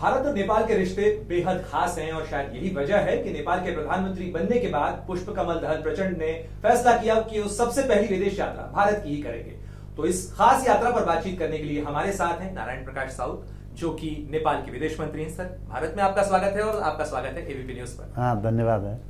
भारत और नेपाल के रिश्ते बेहद खास हैं और शायद यही वजह है कि नेपाल के प्रधानमंत्री बनने के बाद पुष्पकमल दहल प्रचंड ने फैसला किया कि वो सबसे पहली विदेश यात्रा भारत की ही करेंगे। तो इस खास यात्रा पर बातचीत करने के लिए हमारे साथ हैं नारायण प्रकाश साउद, जो कि नेपाल के विदेश मंत्री हैं। सर, भारत में आपका स्वागत है और आपका स्वागत है एबीपी न्यूज पर। हाँ, धन्यवाद है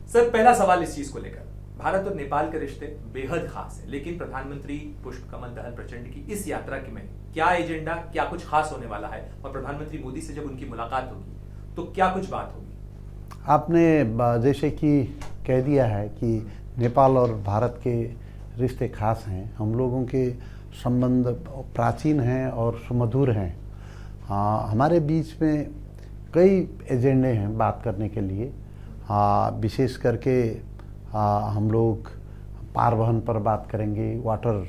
सर। पहला सवाल इस चीज को लेकर, भारत और नेपाल के रिश्ते बेहद खास है, लेकिन प्रधानमंत्री पुष्पकमल दहल प्रचंड की इस यात्रा के में क्या एजेंडा, क्या कुछ खास होने वाला है और प्रधानमंत्री मोदी से जब उनकी मुलाकात होगी तो क्या कुछ बात होगी? आपने जैसे कि कह दिया है कि नेपाल और भारत के रिश्ते खास हैं। हम लोगों के संबंध प्राचीन हैं और सुमधुर हैं। हमारे बीच में कई एजेंडे हैं बात करने के लिए। विशेष करके हम लोग पारवहन पर बात करेंगे, वाटर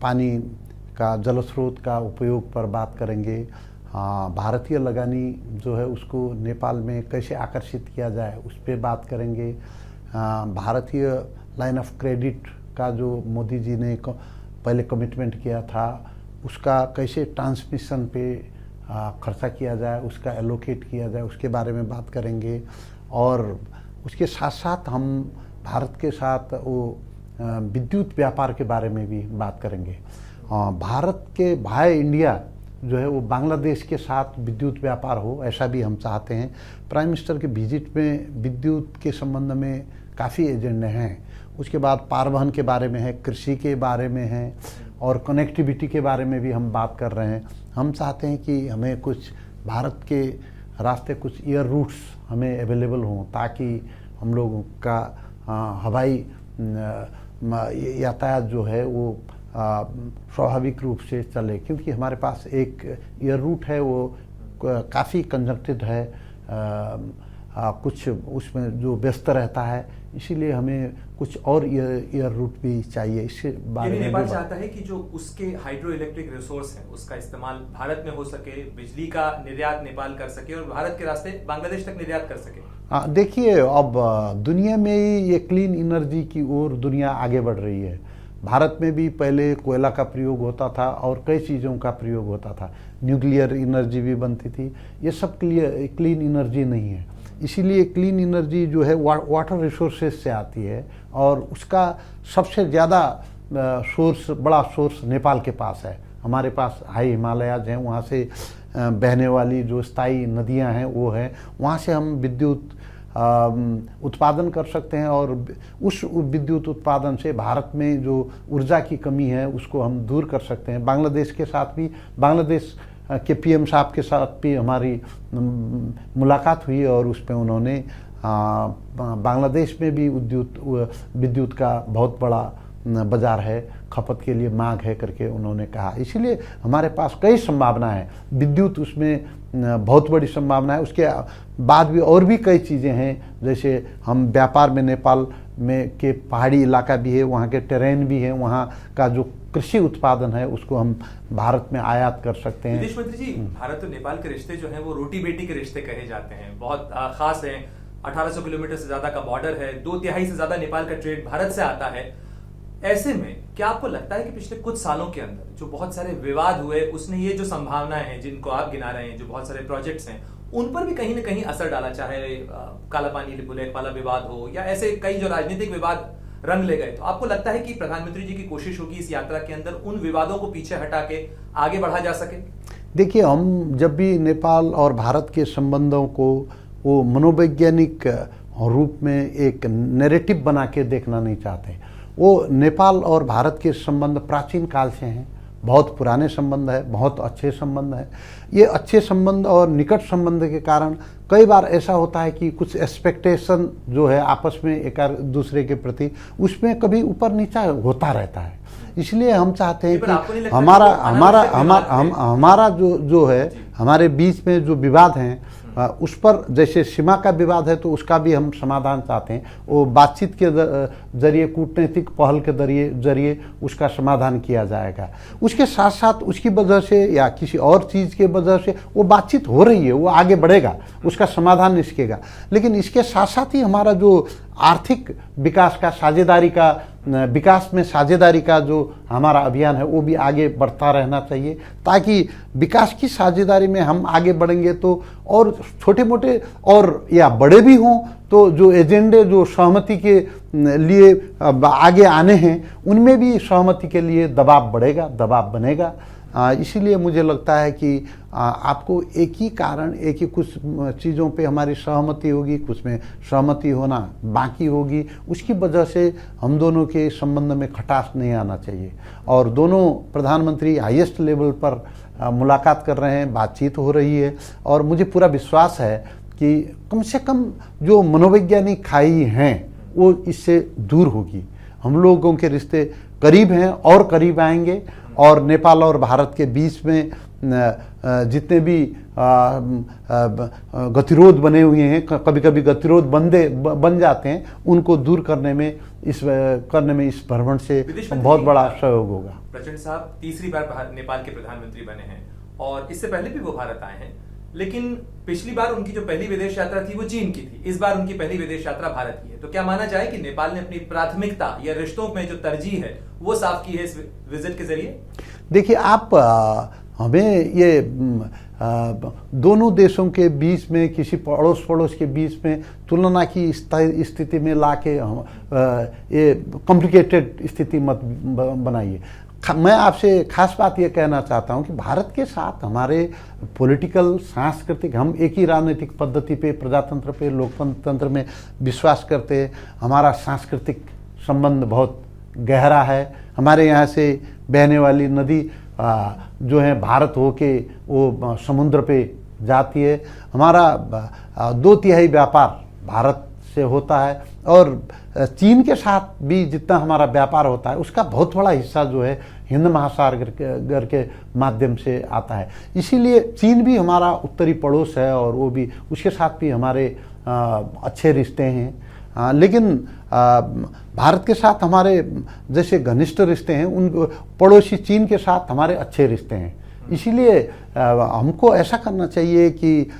पानी का जल स्रोत का उपयोग पर बात करेंगे। भारतीय लगानी जो है उसको नेपाल में कैसे आकर्षित किया जाए उस पर बात करेंगे। भारतीय लाइन ऑफ क्रेडिट का जो मोदी जी ने पहले कमिटमेंट किया था उसका कैसे ट्रांसमिशन पे खर्चा किया जाए, उसका एलोकेट किया जाए, उसके बारे में बात करेंगे। और उसके साथ साथ हम भारत के साथ वो विद्युत व्यापार के बारे में भी बात करेंगे। भारत के भाई इंडिया जो है वो बांग्लादेश के साथ विद्युत व्यापार हो, ऐसा भी हम चाहते हैं। प्राइम मिनिस्टर के विजिट में विद्युत के संबंध में काफ़ी एजेंडे हैं। उसके बाद पारवहन के बारे में है, कृषि के बारे में है और कनेक्टिविटी के बारे में भी हम बात कर रहे हैं। हम चाहते हैं कि हमें कुछ भारत के रास्ते, कुछ एयर रूट्स हमें अवेलेबल हों ताकि हम लोगों का हवाई यातायात जो है वो स्वाभाविक रूप से चले, क्योंकि हमारे पास एक एयर रूट है वो काफ़ी कंजक्टेड है, कुछ उसमें जो व्यस्त रहता है, इसीलिए हमें कुछ और एयर रूट भी चाहिए। इसके बारे में नेपाल चाहता है कि जो उसके हाइड्रो इलेक्ट्रिक रिसोर्स है उसका इस्तेमाल भारत में हो सके, बिजली का निर्यात नेपाल कर सके और भारत के रास्ते बांग्लादेश तक निर्यात कर सके। देखिए, अब दुनिया में ही ये क्लीन एनर्जी की ओर दुनिया आगे बढ़ रही है। भारत में भी पहले कोयला का प्रयोग होता था और कई चीज़ों का प्रयोग होता था, न्यूक्लियर एनर्जी भी बनती थी। ये सब क्लीन एनर्जी नहीं है, इसीलिए क्लीन एनर्जी जो है वाटर रिसोर्सेज से आती है और उसका सबसे ज़्यादा बड़ा सोर्स नेपाल के पास है। हमारे पास हाई हिमालयाज हैं, वहाँ से बहने वाली जो स्थायी नदियाँ हैं वो हैं, वहाँ से हम विद्युत उत्पादन कर सकते हैं और उस विद्युत उत्पादन से भारत में जो ऊर्जा की कमी है उसको हम दूर कर सकते हैं। बांग्लादेश के साथ भी, बांग्लादेश के पीएम साहब के साथ भी हमारी मुलाकात हुई और उस पर उन्होंने बांग्लादेश में भी विद्युत का बहुत बड़ा बाजार है, खपत के लिए मांग है करके उन्होंने कहा। इसीलिए हमारे पास कई संभावना है, विद्युत उसमें बहुत बड़ी संभावना है। उसके बाद भी और भी कई चीज़ें हैं, जैसे हम व्यापार में नेपाल में के पहाड़ी इलाका भी है, वहाँ के टेरेन भी है, वहाँ का जो कृषि उत्पादन है उसको हम भारत में आयात कर सकते हैं। विदेश मंत्री जी, भारत और नेपाल के रिश्ते जो हैं वो रोटी बेटी के रिश्ते कहे जाते हैं, बहुत खास हैं। 1800 किलोमीटर से ज्यादा का बॉर्डर है, 2/3 से ज्यादा नेपाल का ट्रेड भारत से आता है। ऐसे में क्या आपको लगता है कि पिछले कुछ सालों के अंदर जो बहुत सारे विवाद हुए उसने ये जो संभावनाएं हैं जिनको आप गिना रहे हैं, जो बहुत सारे प्रोजेक्ट्स हैं, उन पर भी कहीं ना कहीं असर डाला, चाहे काला पानी लिपुलेख वाला विवाद हो या ऐसे कई जो राजनीतिक विवाद रंग ले गए? तो आपको लगता है कि प्रधानमंत्री जी की कोशिश होगी इस यात्रा के अंदर उन विवादों को पीछे हटा के आगे बढ़ा जा सके? देखिए, हम जब भी नेपाल और भारत के संबंधों को वो मनोवैज्ञानिक रूप में एक नैरेटिव बना के देखना नहीं चाहते। वो नेपाल और भारत के संबंध प्राचीन काल से हैं, बहुत पुराने संबंध है, बहुत अच्छे संबंध है। ये अच्छे संबंध और निकट संबंध के कारण कई बार ऐसा होता है कि कुछ एक्सपेक्टेशन जो है आपस में एक दूसरे के प्रति, उसमें कभी ऊपर नीचा होता रहता है। इसलिए हम चाहते हैं कि हमारा जो है हमारे बीच में जो विवाद हैं उस पर, जैसे सीमा का विवाद है तो उसका भी हम समाधान चाहते हैं। वो बातचीत के जरिए, कूटनीतिक पहल के जरिए उसका समाधान किया जाएगा। उसके साथ साथ उसकी वजह से या किसी और चीज़ के वजह से वो बातचीत हो रही है, वो आगे बढ़ेगा, उसका समाधान निकलेगा। लेकिन इसके साथ साथ ही हमारा जो आर्थिक विकास का विकास में साझेदारी का जो हमारा अभियान है वो भी आगे बढ़ता रहना चाहिए, ताकि विकास की साझेदारी में हम आगे बढ़ेंगे तो और छोटे मोटे और या बड़े भी हों तो जो एजेंडे जो सहमति के लिए आगे आने हैं उनमें भी सहमति के लिए दबाव बढ़ेगा, दबाव बनेगा। इसीलिए मुझे लगता है कि आपको एक ही कुछ चीज़ों पे हमारी सहमति होगी, कुछ में सहमति होना बाकी होगी, उसकी वजह से हम दोनों के संबंध में खटास नहीं आना चाहिए। और दोनों प्रधानमंत्री हाईएस्ट लेवल पर मुलाकात कर रहे हैं, बातचीत हो रही है और मुझे पूरा विश्वास है कि कम से कम जो मनोवैज्ञानिक खाई हैं वो इससे दूर होगी। हम लोगों के रिश्ते करीब हैं और करीब आएंगे और नेपाल और भारत के बीच में जितने भी गतिरोध बने हुए हैं, कभी कभी गतिरोध बन जाते हैं, उनको दूर करने में इस भ्रमण से बहुत बड़ा सहयोग होगा। प्रचंड साहब तीसरी बार नेपाल के प्रधानमंत्री बने हैं और इससे पहले भी वो भारत आए हैं, लेकिन पिछली बार उनकी जो पहली विदेश यात्रा थी वो चीन की थी, इस बार उनकी पहली विदेश यात्रा भारत की है। तो क्या माना जाए कि नेपाल ने अपनी प्राथमिकता या रिश्तों में जो तरजीह है वो साफ की है इस विजिट के जरिए? देखिए, आप हमें ये दोनों देशों के बीच में किसी पड़ोस के बीच में तुलना की स्थिति में लाके ये कॉम्प्लिकेटेड स्थिति मत बनाइए। मैं आपसे खास बात ये कहना चाहता हूँ कि भारत के साथ हमारे पॉलिटिकल सांस्कृतिक, हम एक ही राजनीतिक पद्धति पे, प्रजातंत्र पे, लोकतंत्र में विश्वास करते हैं। हमारा सांस्कृतिक संबंध बहुत गहरा है। हमारे यहाँ से बहने वाली नदी जो है भारत होके वो समुद्र पे जाती है। हमारा 2/3 व्यापार भारत से होता है और चीन के साथ भी जितना हमारा व्यापार होता है उसका बहुत बड़ा हिस्सा जो है हिंद महासागर के माध्यम से आता है। इसीलिए चीन भी हमारा उत्तरी पड़ोस है और वो भी, उसके साथ भी हमारे अच्छे रिश्ते हैं। लेकिन भारत के साथ हमारे जैसे घनिष्ठ रिश्ते हैं, उन पड़ोसी चीन के साथ हमारे अच्छे रिश्ते हैं। इसीलिए हमको ऐसा करना चाहिए कि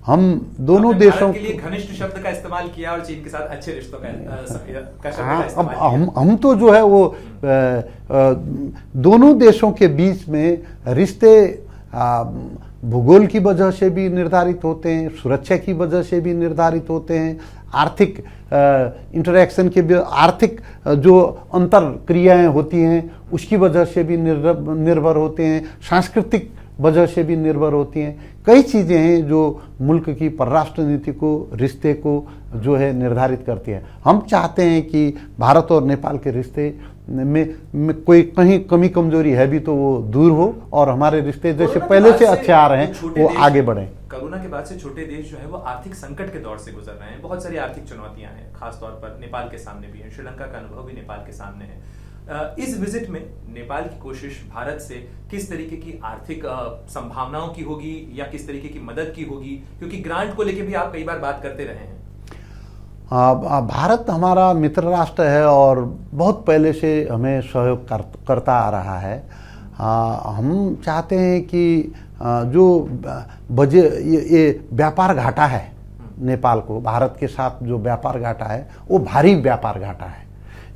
हम दोनों देशों के लिए घनिष्ठ शब्द का इस्तेमाल किया और चीन के साथ अच्छे रिश्तों का शब्द हम तो जो है वो दोनों देशों के बीच में रिश्ते भूगोल की वजह से भी निर्धारित होते हैं, सुरक्षा की वजह से भी निर्धारित होते हैं, आर्थिक इंटरैक्शन के भी, आर्थिक जो अंतर क्रियाएं होती हैं उसकी वजह से भी निर्भर होते हैं, सांस्कृतिक वजह से भी निर्भर होती हैं। कई चीज़ें हैं जो मुल्क की परराष्ट्र नीति को, रिश्ते को जो है निर्धारित करती हैं। हम चाहते हैं कि भारत और नेपाल के रिश्ते में कोई कहीं कमी कमजोरी है भी तो वो दूर हो और हमारे रिश्ते जैसे पहले से अच्छे आ रहे हैं वो आगे बढ़ें। कोरोना के बाद से छोटे देश जो है वो आर्थिक संकट के दौर से गुजर रहे हैं। बहुत सारी आर्थिक चुनौतियां हैं, खासतौर पर नेपाल के सामने भी है, श्रीलंका का अनुभव भी नेपाल के सामने है। इस विजिट में नेपाल की कोशिश भारत से किस तरीके की आर्थिक संभावनाओं की होगी या किस तरीके की मदद की होगी, क्योंकि ग्रांट को लेकर भी आप कई बार बात करते रहे हैं। भारत हमारा मित्र राष्ट्र है और बहुत पहले से हमें सहयोग करता आ रहा है। हम चाहते हैं कि जो ये व्यापार घाटा है नेपाल को, भारत के साथ जो व्यापार घाटा है वो भारी व्यापार घाटा है।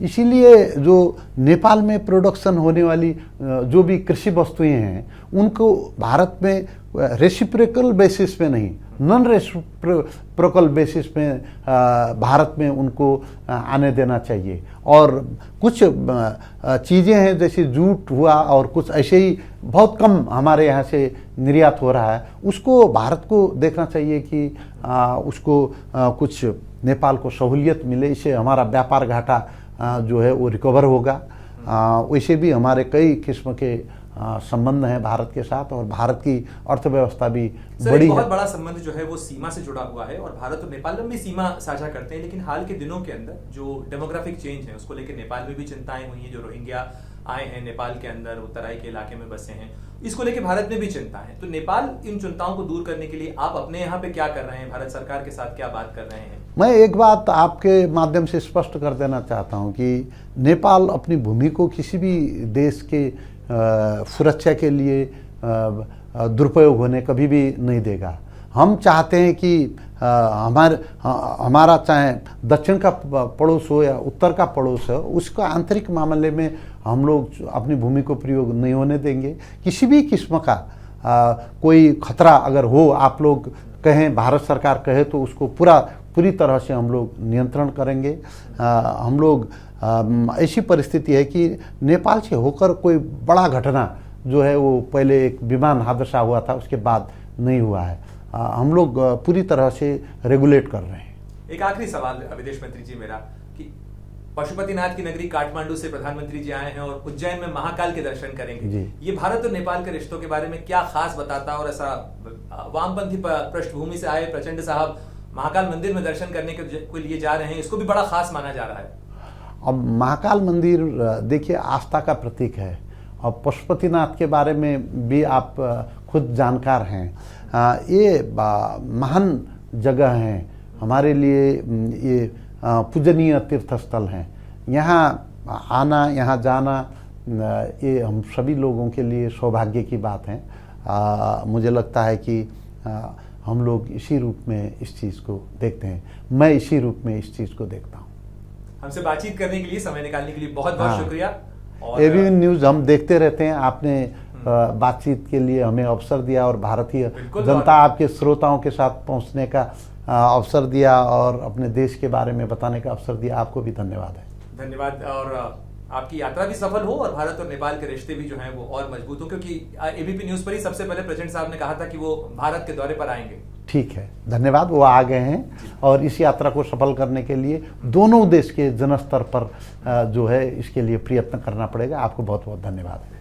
इसीलिए जो नेपाल में प्रोडक्शन होने वाली जो भी कृषि वस्तुएं हैं उनको भारत में रेसिप्रोकल बेसिस पे नहीं, नॉन रेसिप्रोकल बेसिस पे भारत में उनको आने देना चाहिए। और कुछ चीज़ें हैं जैसे जूट हुआ और कुछ ऐसे ही बहुत कम हमारे यहाँ से निर्यात हो रहा है, उसको भारत को देखना चाहिए कि उसको कुछ नेपाल को सहूलियत मिले, इससे हमारा व्यापार घाटा जो है वो रिकवर होगा। वैसे भी हमारे कई किस्म के संबंध हैं भारत के साथ और भारत की अर्थव्यवस्था भी बड़ी है। बहुत बड़ा संबंध जो है वो सीमा से जुड़ा हुआ है और भारत और नेपाल में भी सीमा साझा करते हैं। लेकिन हाल के दिनों के अंदर जो डेमोग्राफिक चेंज है उसको लेकर नेपाल में भी चिंताएं हुई हैं। जो रोहिंग्या आए हैं नेपाल के अंदर, वो तराई के इलाके में बसे हैं, इसको लेकर भारत में भी चिंता है। तो नेपाल इन चिंताओं को दूर करने के लिए आप अपने यहाँ पे क्या कर रहे हैं, भारत सरकार के साथ क्या बात कर रहे हैं? मैं एक बात आपके माध्यम से स्पष्ट कर देना चाहता हूँ कि नेपाल अपनी भूमि को किसी भी देश के सुरक्षा के लिए दुरुपयोग होने कभी भी नहीं देगा। हम चाहते हैं कि हमारा चाहे दक्षिण का पड़ोस हो या उत्तर का पड़ोस हो, उसका आंतरिक मामले में हम लोग अपनी भूमि को प्रयोग नहीं होने देंगे। किसी भी किस्म का कोई खतरा अगर हो, आप लोग कहें, भारत सरकार कहे, तो उसको पूरी तरह से हम लोग नियंत्रण करेंगे। हम लोग ऐसी परिस्थिति है कि नेपाल से होकर कोई बड़ा घटना जो है वो पहले एक विमान हादसा हुआ था, उसके बाद नहीं हुआ है। हम लोग पूरी तरह से रेगुलेट कर रहे हैं। एक आखिरी सवाल विदेश मंत्री जी मेरा, कि पशुपतिनाथ की नगरी काठमांडू से प्रधानमंत्री जी आए हैं और उज्जैन में महाकाल के दर्शन करेंगे। ये भारत और नेपाल के रिश्तों के बारे में क्या खास बताता है? और ऐसा वामपंथी पृष्ठभूमि से आए प्रचंड साहब महाकाल मंदिर में दर्शन करने के लिए जा रहे हैं, इसको भी बड़ा खास माना जा रहा है। अब महाकाल मंदिर देखिए आस्था का प्रतीक है, और पशुपतिनाथ के बारे में भी आप खुद जानकार हैं। ये महान जगह हैं हमारे लिए, ये पूजनीय तीर्थस्थल हैं। यहाँ आना, यहाँ जाना, ये हम सभी लोगों के लिए सौभाग्य की बात है। मुझे लगता है कि हम लोग इसी रूप में इस चीज़ को देखते हैं। मैं इसी रूप में इस चीज़ को देखता हूँ। हमसे बातचीत करने के लिए, समय निकालने के लिए बहुत बहुत शुक्रिया। और एबीपी न्यूज़ हम देखते रहते हैं। आपने बातचीत के लिए हमें अवसर दिया और भारतीय जनता आपके श्रोताओं के साथ पहुंचने का अवसर दिया और अपने देश के बारे में बताने का अवसर दिया। आपको भी धन्यवाद है। धन्यवाद, और आपकी यात्रा भी सफल हो और भारत और नेपाल के रिश्ते भी जो हैं वो और मजबूत हो, क्योंकि एबीपी न्यूज़ पर ही सबसे पहले प्रेसिडेंट साहब ने कहा था कि वो भारत के दौरे पर आएंगे। ठीक है, धन्यवाद। वो आ गए हैं और इस यात्रा को सफल करने के लिए दोनों देश के जनस्तर पर जो है इसके लिए प्रयत्न करना पड़ेगा। आपको बहुत बहुत धन्यवाद है।